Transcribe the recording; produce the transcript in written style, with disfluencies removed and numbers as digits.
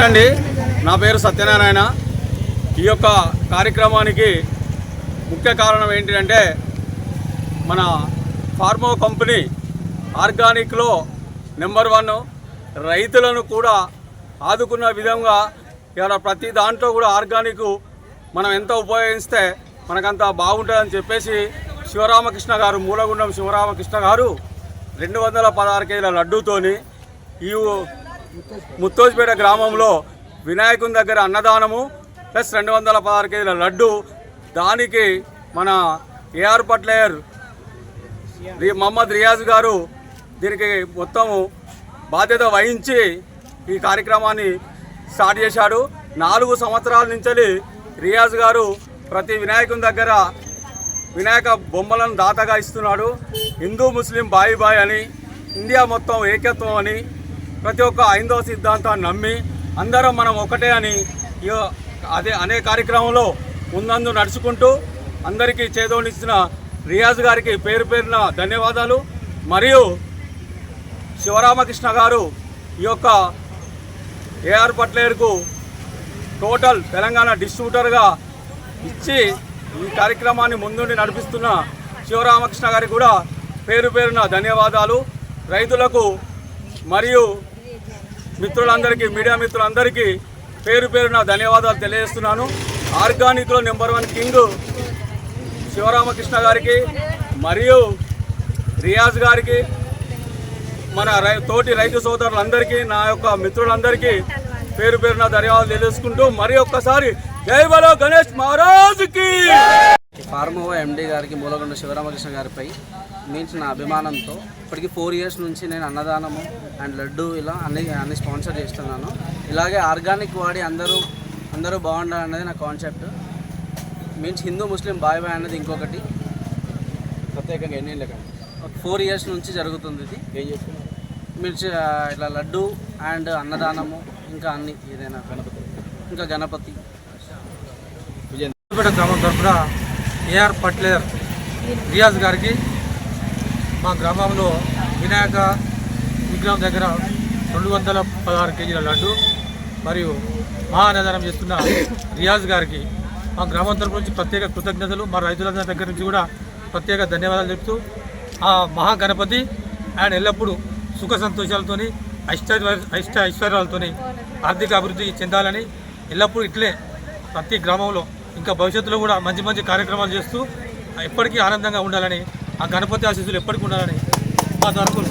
అండి, నా పేరు సత్యనారాయణ. ఈ యొక్క కార్యక్రమానికి ముఖ్య కారణం ఏంటంటే మన ఫార్మో కంపెనీ ఆర్గానిక్లో నెంబర్ 1, రైతులను కూడా ఆదుకున్న విధంగా ఇలా ప్రతి దాంట్లో కూడా ఆర్గానిక్ మనం ఎంత ఉపయోగిస్తే మనకంత బాగుంటుందని చెప్పేసి శివరామకృష్ణ గారు, మూలగుండం శివరామకృష్ణ గారు 216 కేజీల లడ్డూతోని ఈ ముత్తోజ్పేట గ్రామంలో వినాయకుని దగ్గర అన్నదానము ప్లస్ 216 కేజీల లడ్డు, దానికి మన ఏఆర్ పట్లేయర్ మహమ్మద్ రియాజ్ గారు దీనికి మొత్తము బాధ్యత వహించి ఈ కార్యక్రమాన్ని స్టార్ట్ చేశాడు. 4 సంవత్సరాల నుంచి రియాజ్ గారు ప్రతి వినాయకుని దగ్గర వినాయక బొమ్మలను దాతగా ఇస్తున్నాడు. హిందూ ముస్లిం బాయి బాయ్ అని, ఇండియా మొత్తం ఏకత్వం అని, ప్రతి ఒక్క హైందవ సిద్ధాంతాన్ని నమ్మి అందరం మనం ఒకటే అని అనే కార్యక్రమంలో ముందందు నడుచుకుంటూ అందరికీ చేదోనిచ్చిన రియాజ్ గారికి పేరు పేరున ధన్యవాదాలు. మరియు శివరామకృష్ణ గారు ఈ యొక్క ఏఆర్ పట్లేర్కు టోటల్ తెలంగాణ డిస్ట్రిబ్యూటర్గా ఇచ్చి ఈ కార్యక్రమాన్ని ముందుండి నడిపిస్తున్న శివరామకృష్ణ గారికి కూడా పేరు పేరున ధన్యవాదాలు. రైతులకు మరియు మిత్రులందరికీ, మీడియా మిత్రులందరికీ పేరు పేరున ధన్యవాదాలు తెలియజేస్తున్నాను. ఆర్గానిక్లో నెంబర్ 1 కింగ్ శివరామకృష్ణ గారికి మరియు రియాజ్ గారికి, మన తోటి రైతు సోదరులందరికీ, నా యొక్క మిత్రులందరికీ పేరు పేరున ధన్యవాదాలు తెలియజేసుకుంటూ మరి ఒక్కసారి జై బలో గణేష్ మహారాజ్కి. ఫార్మో ఎండి గారికి, మూలగుండ శివరామకృష్ణ గారిపై మీన్స్ నా అభిమానంతో ఇప్పటికి 4 ఇయర్స్ నుంచి నేను అన్నదానము అండ్ లడ్డు ఇలా అన్ని స్పాన్సర్ చేస్తున్నాను. ఇలాగే ఆర్గానిక్ వాడి అందరూ బాగుండాలన్నది నా కాన్సెప్ట్. మీన్స్ హిందూ ముస్లిం బాయ్ బాయ్ అన్నది ఇంకొకటి. ప్రత్యేకంగా ఎన్ని 4 ఇయర్స్ నుంచి జరుగుతుంది ఇది. ఏం చేస్తున్నారు మీన్స్ ఇట్లా లడ్డు అండ్ అన్నదానము, ఇంకా అన్ని ఏదైనా గణపతి విజయపేట గ్రామం తరఫున ఏఆర్ పట్లేర్ రియాజ్ గారికి మా గ్రామంలో వినాయక విగ్రహం దగ్గర 216 కేజీల లడ్డు మరియు మహా అన్నదానం చేస్తున్న రియాజ్ గారికి మా గ్రామం తరఫు నుంచి ప్రత్యేక కృతజ్ఞతలు, మా రైతులందరి దగ్గర నుంచి కూడా ప్రత్యేక ధన్యవాదాలు చెప్తూ ఆ మహాగణపతి అండ్ ఎల్లప్పుడూ సుఖ సంతోషాలతో అష్ట ఐశ్వర్యాలతో ఆర్థిక అభివృద్ధి చెందాలని, ఎల్లప్పుడూ ఇట్లే ప్రతి గ్రామంలో ఇంకా భవిష్యత్తులో కూడా మంచి కార్యక్రమాలు చేస్తూ ఎప్పటికీ ఆనందంగా ఉండాలని, ఆ గణపతి ఆశీస్సులు ఎప్పటికీ ఉండాలని మా తరఫున